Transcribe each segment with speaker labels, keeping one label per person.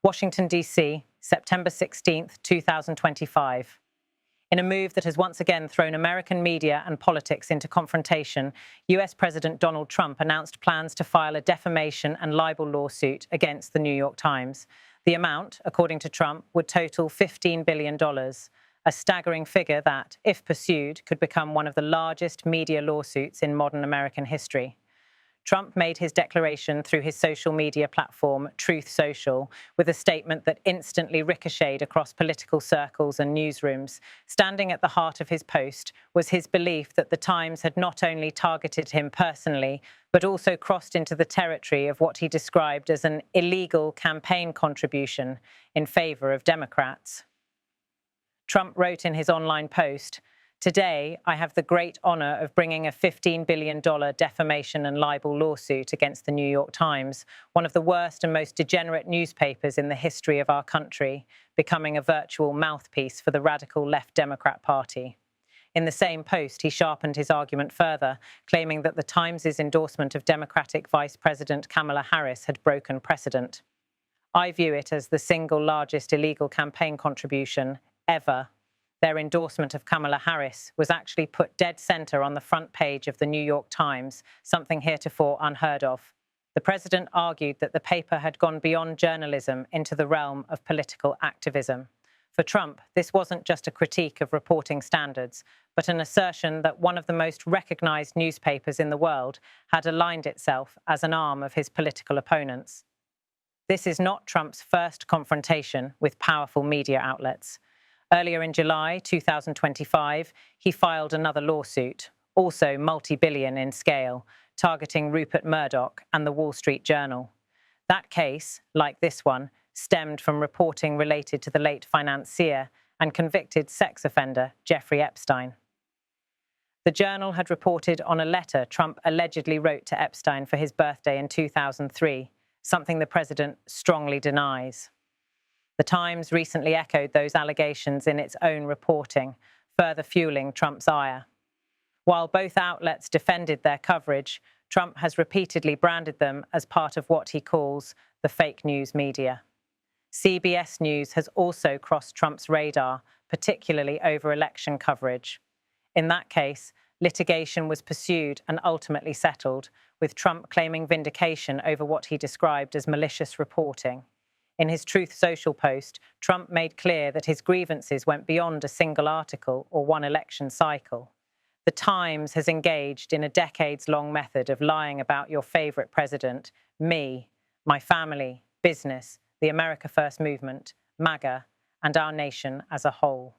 Speaker 1: Washington, D.C., September 16, 2025. In a move that has once again thrown American media and politics into confrontation, US President Donald Trump announced plans to file a defamation and libel lawsuit against the New York Times. The amount, according to Trump, would total $15 billion, a staggering figure that, if pursued, could become one of the largest media lawsuits in modern American history. Trump made his declaration through his social media platform, Truth Social, with a statement that instantly ricocheted across political circles and newsrooms. Standing at the heart of his post was his belief that the Times had not only targeted him personally, but also crossed into the territory of what he described as an illegal campaign contribution in favor of Democrats. Trump wrote in his online post, "Today, I have the great honor of bringing a $15 billion defamation and libel lawsuit against the New York Times, one of the worst and most degenerate newspapers in the history of our country, becoming a virtual mouthpiece for the radical left Democrat Party." In the same post, he sharpened his argument further, claiming that the Times' endorsement of Democratic Vice President Kamala Harris had broken precedent. "I view it as the single largest illegal campaign contribution ever. Their endorsement of Kamala Harris was actually put dead center on the front page of the New York Times, something heretofore unheard of. The president argued that the paper had gone beyond journalism into the realm of political activism. For Trump, this wasn't just a critique of reporting standards, but an assertion that one of the most recognized newspapers in the world had aligned itself as an arm of his political opponents. This is not Trump's first confrontation with powerful media outlets. Earlier in July 2025, he filed another lawsuit, also multi-billion in scale, targeting Rupert Murdoch and the Wall Street Journal. That case, like this one, stemmed from reporting related to the late financier and convicted sex offender Jeffrey Epstein. The Journal had reported on a letter Trump allegedly wrote to Epstein for his birthday in 2003, something the president strongly denies. The Times recently echoed those allegations in its own reporting, further fueling Trump's ire. While both outlets defended their coverage, Trump has repeatedly branded them as part of what he calls the fake news media. CBS News has also crossed Trump's radar, particularly over election coverage. In that case, litigation was pursued and ultimately settled, with Trump claiming vindication over what he described as malicious reporting. In his Truth Social post, Trump made clear that his grievances went beyond a single article or one election cycle. The Times has engaged in a decades-long method of lying about your favorite president, me, my family, business, the America First movement, MAGA, and our nation as a whole.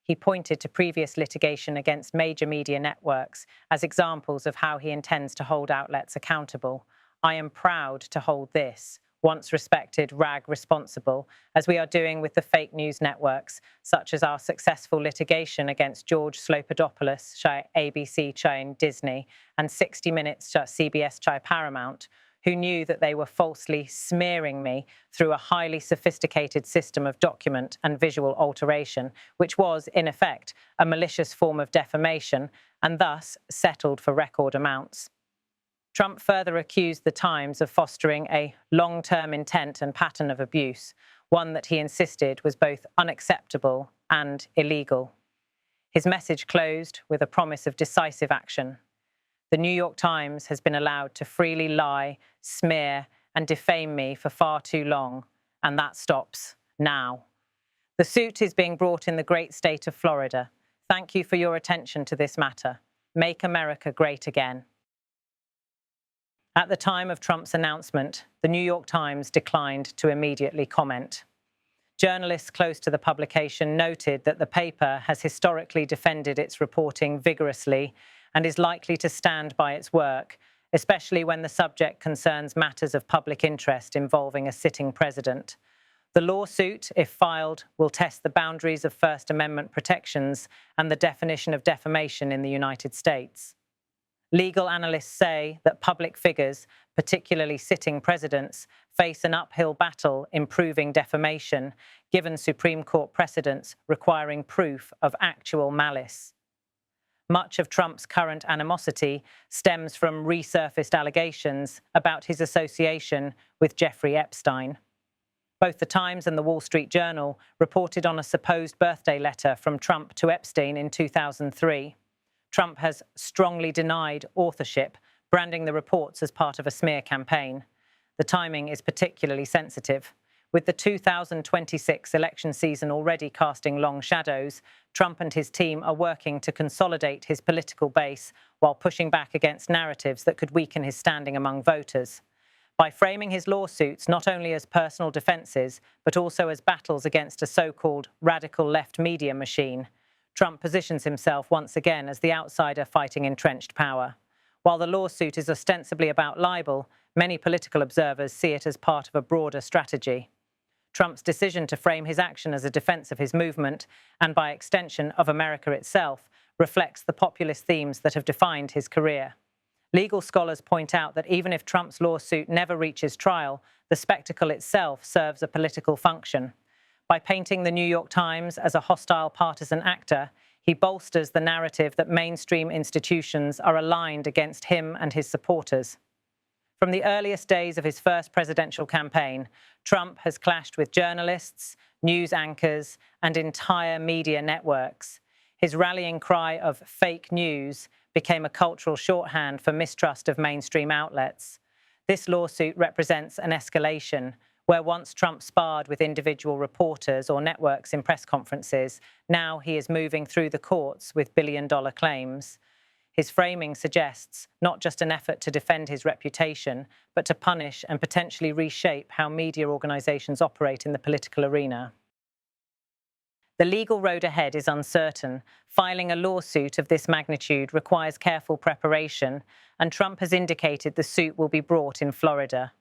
Speaker 1: He pointed to previous litigation against major media networks as examples of how he intends to hold outlets accountable. "I am proud to hold this once respected rag responsible, as we are doing with the fake news networks, such as our successful litigation against George Slopadopoulos, ABC chain Disney, and 60 Minutes CBS Paramount, who knew that they were falsely smearing me through a highly sophisticated system of document and visual alteration, which was, in effect, a malicious form of defamation, and thus settled for record amounts." Trump further accused the Times of fostering a long-term intent and pattern of abuse, one that he insisted was both unacceptable and illegal. His message closed with a promise of decisive action. "The New York Times has been allowed to freely lie, smear, and defame me for far too long, and that stops now. The suit is being brought in the great state of Florida. Thank you for your attention to this matter. Make America great again." At the time of Trump's announcement, the New York Times declined to immediately comment. Journalists close to the publication noted that the paper has historically defended its reporting vigorously and is likely to stand by its work, especially when the subject concerns matters of public interest involving a sitting president. The lawsuit, if filed, will test the boundaries of First Amendment protections and the definition of defamation in the United States. Legal analysts say that public figures, particularly sitting presidents, face an uphill battle in proving defamation, given Supreme Court precedents requiring proof of actual malice. Much of Trump's current animosity stems from resurfaced allegations about his association with Jeffrey Epstein. Both the Times and the Wall Street Journal reported on a supposed birthday letter from Trump to Epstein in 2003. Trump has strongly denied authorship, branding the reports as part of a smear campaign. The timing is particularly sensitive. With the 2026 election season already casting long shadows, Trump and his team are working to consolidate his political base while pushing back against narratives that could weaken his standing among voters. By framing his lawsuits not only as personal defences, but also as battles against a so-called radical left media machine, Trump positions himself once again as the outsider fighting entrenched power. While the lawsuit is ostensibly about libel, many political observers see it as part of a broader strategy. Trump's decision to frame his action as a defense of his movement, and by extension of America itself, reflects the populist themes that have defined his career. Legal scholars point out that even if Trump's lawsuit never reaches trial, the spectacle itself serves a political function. By painting the New York Times as a hostile partisan actor, he bolsters the narrative that mainstream institutions are aligned against him and his supporters. From the earliest days of his first presidential campaign, Trump has clashed with journalists, news anchors, and entire media networks. His rallying cry of fake news became a cultural shorthand for mistrust of mainstream outlets. This lawsuit represents an escalation, where once Trump sparred with individual reporters or networks in press conferences, now he is moving through the courts with billion-dollar claims. His framing suggests not just an effort to defend his reputation, but to punish and potentially reshape how media organizations operate in the political arena. The legal road ahead is uncertain. Filing a lawsuit of this magnitude requires careful preparation, and Trump has indicated the suit will be brought in Florida.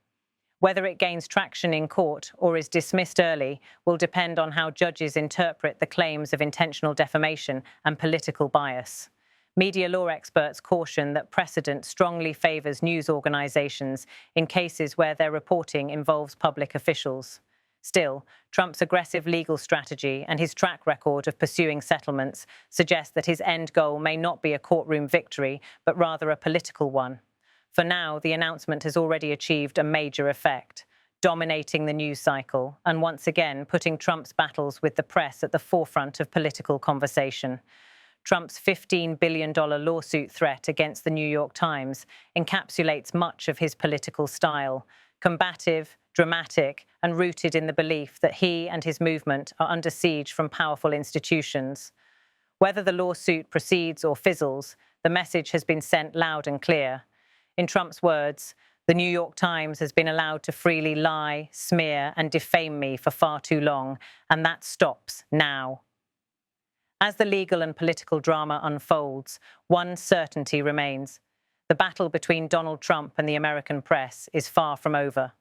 Speaker 1: Whether it gains traction in court or is dismissed early will depend on how judges interpret the claims of intentional defamation and political bias. Media law experts caution that precedent strongly favors news organizations in cases where their reporting involves public officials. Still, Trump's aggressive legal strategy and his track record of pursuing settlements suggest that his end goal may not be a courtroom victory, but rather a political one. For now, the announcement has already achieved a major effect, dominating the news cycle and once again putting Trump's battles with the press at the forefront of political conversation. Trump's $15 billion lawsuit threat against the New York Times encapsulates much of his political style, combative, dramatic, and rooted in the belief that he and his movement are under siege from powerful institutions. Whether the lawsuit proceeds or fizzles, the message has been sent loud and clear. In Trump's words, "The New York Times has been allowed to freely lie, smear, and defame me for far too long, and that stops now." As the legal and political drama unfolds, one certainty remains. The battle between Donald Trump and the American press is far from over.